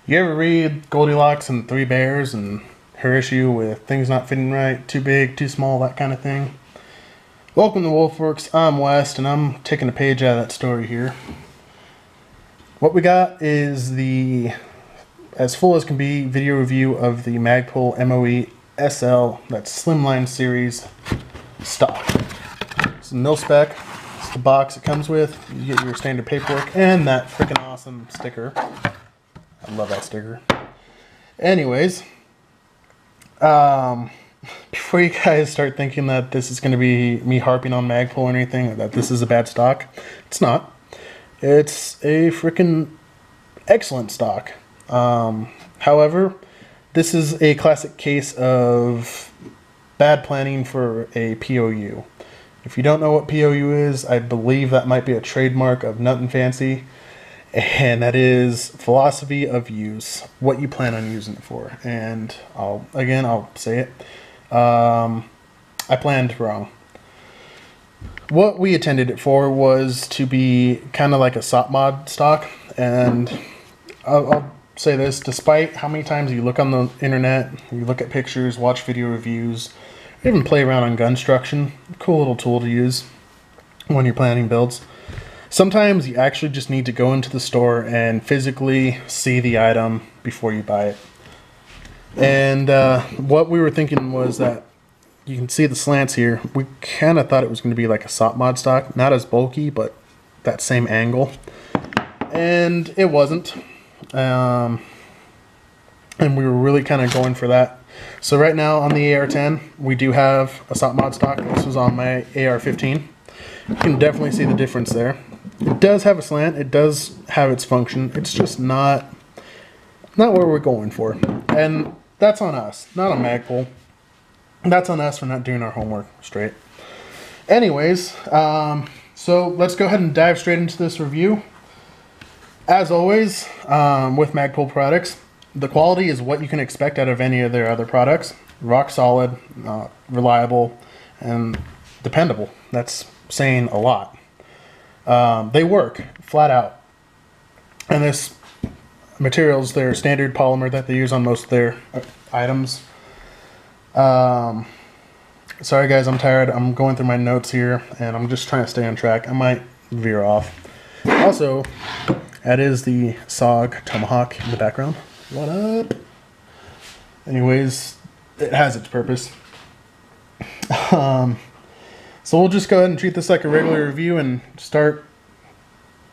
You ever read Goldilocks and the Three Bears and her issue with things not fitting right, too big, too small, that kind of thing? Welcome to Wolfworks. I'm West, and I'm taking a page out of that story here. What we got is the, as full as can be, video review of the Magpul MOE SL, that's Slimline series stock. It's a mil spec. It's the box it comes with. You get your standard paperwork and that freaking awesome sticker. I love that sticker. Anyways, before you guys start thinking that this is going to be me harping on Magpul or anything, or that this is a bad stock, it's not. It's a freaking excellent stock. However, this is a classic case of bad planning for a POU. If you don't know what POU is, I believe that might be a trademark of Nothing Fancy. And that is philosophy of use, what you plan on using it for. And I'll say it. I planned wrong. What we intended it for was to be kind of like a SOP mod stock. And I'll say this, despite how many times you look on the internet, you look at pictures, watch video reviews, even play around on gunstruction, cool little tool to use when you're planning builds. Sometimes you actually just need to go into the store and physically see the item before you buy it. And what we were thinking was that you can see the slants here. We kind of thought it was going to be like a SOP mod stock. Not as bulky, but that same angle. And it wasn't. And we were really kind of going for that. So right now on the AR-10, we do have a SOP mod stock. This was on my AR-15. You can definitely see the difference there. It does have a slant. It does have its function. It's just not where we're going for. And that's on us, not on Magpul. That's on us for not doing our homework straight. Anyways, so let's go ahead and dive straight into this review. As always, with Magpul products, the quality is what you can expect out of any of their other products. Rock solid, reliable, and dependable. That's saying a lot. They work flat out, and this material's their standard polymer that they use on most of their items. Sorry guys, I'm tired. I'm going through my notes here and I'm just trying to stay on track. I might veer off. Also, that is the SOG Tomahawk in the background. What up? Anyways, it has its purpose. So we'll just go ahead and treat this like a regular review and start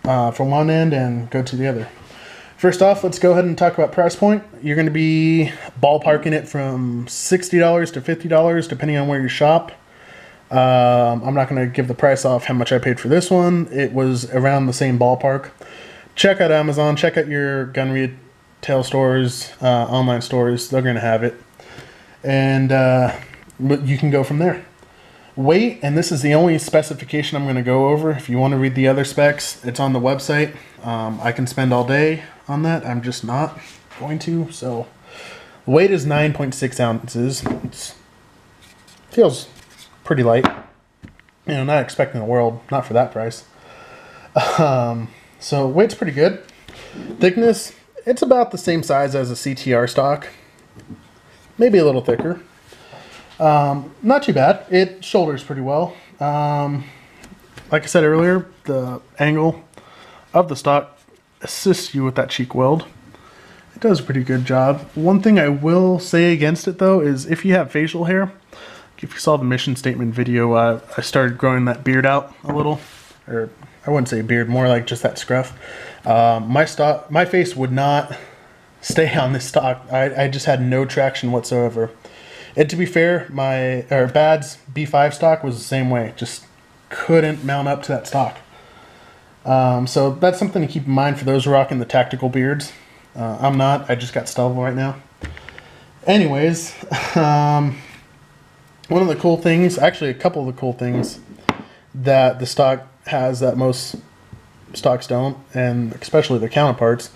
from one end and go to the other. First off, let's go ahead and talk about price point. You're going to be ballparking it from $60 to $50 depending on where you shop. I'm not going to give the price off how much I paid for this one. It was around the same ballpark. Check out Amazon. Check out your gun retail stores, online stores. They're going to have it. And you can go from there. Weight, and this is the only specification I'm going to go over. If you want to read the other specs, it's on the website. I can spend all day on that. I'm just not going to. So, weight is 9.6 ounces. It feels pretty light. You know, not expecting the world, not for that price. So, weight's pretty good. Thickness, it's about the same size as a CTR stock. Maybe a little thicker. Not too bad. It shoulders pretty well. Like I said earlier, the angle of the stock assists you with that cheek weld. It does a pretty good job. One thing I will say against it though is if you have facial hair, if you saw the mission statement video, I started growing that beard out a little, or I wouldn't say beard, more like just that scruff. My face would not stay on this stock. I just had no traction whatsoever. And to be fair, Bad's B5 stock was the same way. Just couldn't mount up to that stock. So that's something to keep in mind for those rocking the tactical beards. I'm not. I just got stubble right now. Anyways, one of the cool things, actually a couple of the cool things that the stock has that most stocks don't, and especially their counterparts,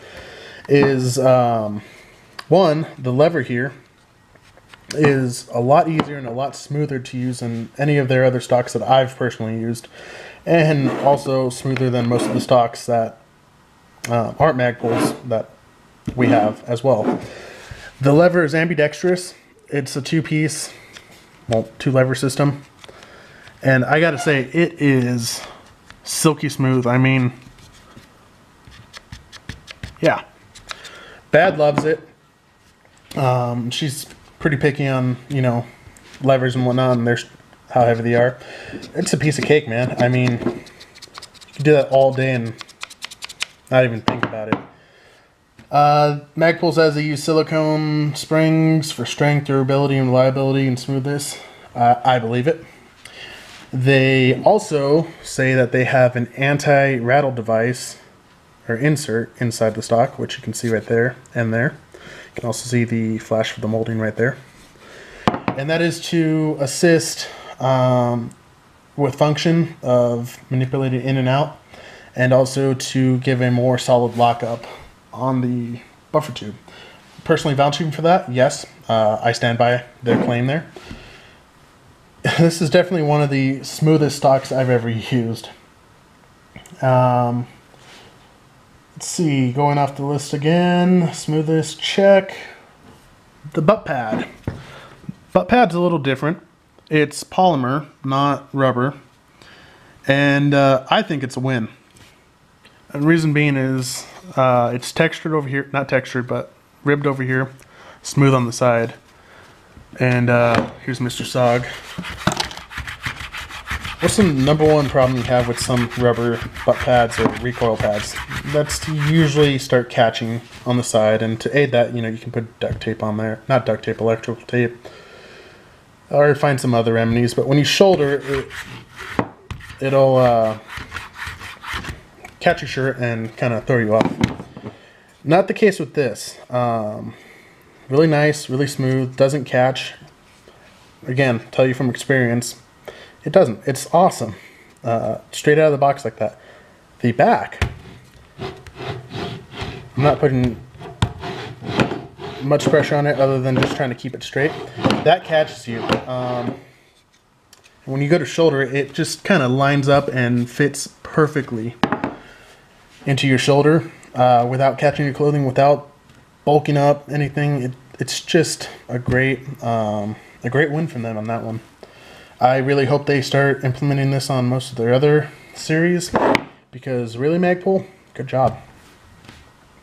is one, the lever here is a lot easier and a lot smoother to use than any of their other stocks that I've personally used, and also smoother than most of the stocks that aren't Magpuls that we have as well. The lever is ambidextrous. It's a two-piece, well, two-lever system. And I gotta say, it is silky smooth. I mean, yeah. Bad loves it. She's pretty picky on, you know, levers and whatnot, and there's how heavy they are. It's a piece of cake, man. I mean, you can do that all day and not even think about it. Magpul says they use silicone springs for strength, durability, and reliability and smoothness. I believe it. They also say that they have an anti-rattle device or insert inside the stock, which you can see right there and there. You can also see the flash for the molding right there. And that is to assist with function of manipulating in and out, and also to give a more solid lockup on the buffer tube. Personally vouching for that, yes. I stand by their claim there. This is definitely one of the smoothest stocks I've ever used. Let's see, going off the list again, smoothest check. The butt pad. Butt pad's a little different. It's polymer, not rubber. And I think it's a win. And the reason being is it's textured over here, not textured, but ribbed over here, smooth on the side. And here's Mr. Sog. What's the number one problem you have with some rubber butt pads or recoil pads? That's to usually start catching on the side, and to aid that, you know, you can put duct tape on there. Not duct tape, electrical tape. Or find some other remedies, but when you shoulder it, it'll catch your shirt and kind of throw you off. Not the case with this. Really nice, really smooth, doesn't catch. Again, tell you from experience, it doesn't. It's awesome. Straight out of the box like that. The back, I'm not putting much pressure on it other than just trying to keep it straight. That catches you. When you go to shoulder, it just kind of lines up and fits perfectly into your shoulder without catching your clothing, without bulking up anything. It's just a great win from them on that one. I really hope they start implementing this on most of their other series, because really, Magpul, good job.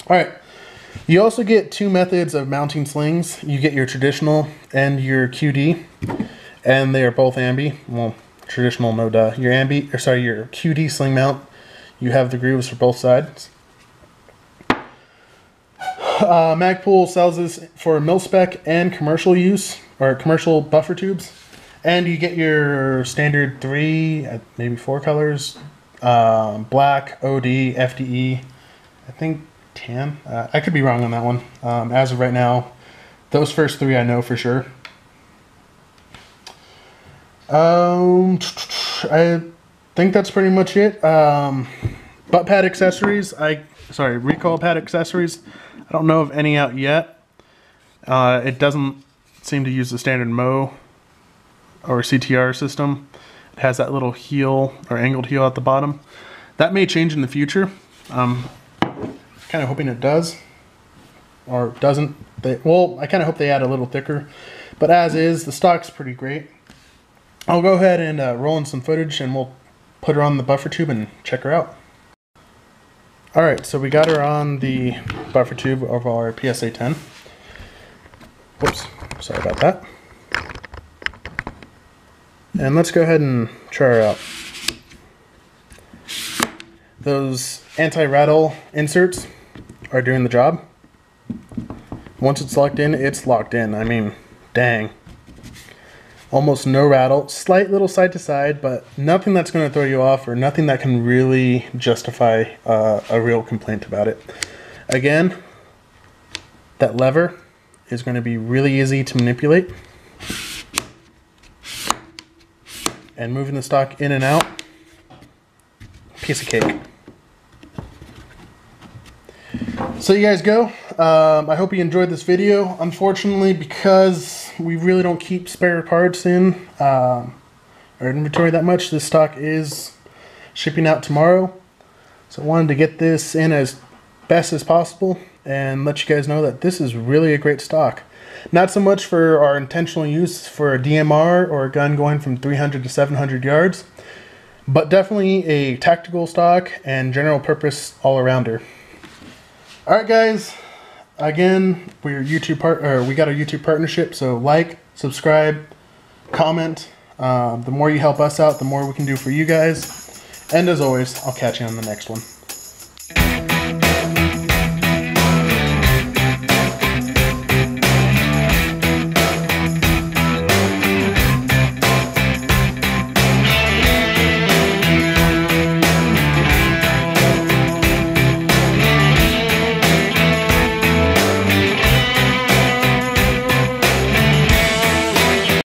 All right. You also get two methods of mounting slings. You get your traditional and your QD, and they are both ambi. Well, traditional, no duh. Your your QD sling mount, you have the grooves for both sides. Magpul sells this for mil-spec and commercial use, or commercial buffer tubes. And you get your standard 3, maybe 4 colors, black, OD, FDE, I think tan. I could be wrong on that one. As of right now, those first 3 I know for sure. I think that's pretty much it. Butt pad accessories, recoil pad accessories. I don't know of any out yet. It doesn't seem to use the standard MOE or CTR system. It has that little heel or angled heel at the bottom. That may change in the future. Kind of hoping it does, or doesn't. Well, I kind of hope they add a little thicker, but as is, the stock's pretty great. I'll go ahead and roll in some footage, and we'll put her on the buffer tube and check her out. Alright, so we got her on the buffer tube of our PSA 10. Whoops, sorry about that. And let's go ahead and try her out. Those anti-rattle inserts are doing the job. Once it's locked in, it's locked in. I mean, dang. Almost no rattle. Slight little side to side, but nothing that's going to throw you off, or nothing that can really justify a real complaint about it. Again, that lever is going to be really easy to manipulate. And moving the stock in and out, piece of cake. So you guys go. I hope you enjoyed this video. Unfortunately, because we really don't keep spare parts in our inventory that much, this stock is shipping out tomorrow. So I wanted to get this in as best as possible and let you guys know that this is really a great stock. Not so much for our intentional use for a DMR or a gun going from 300 to 700 yards, but definitely a tactical stock and general purpose all-arounder. Alright guys, again, we got our YouTube partnership, so like, subscribe, comment. The more you help us out, the more we can do for you guys. And as always, I'll catch you on the next one.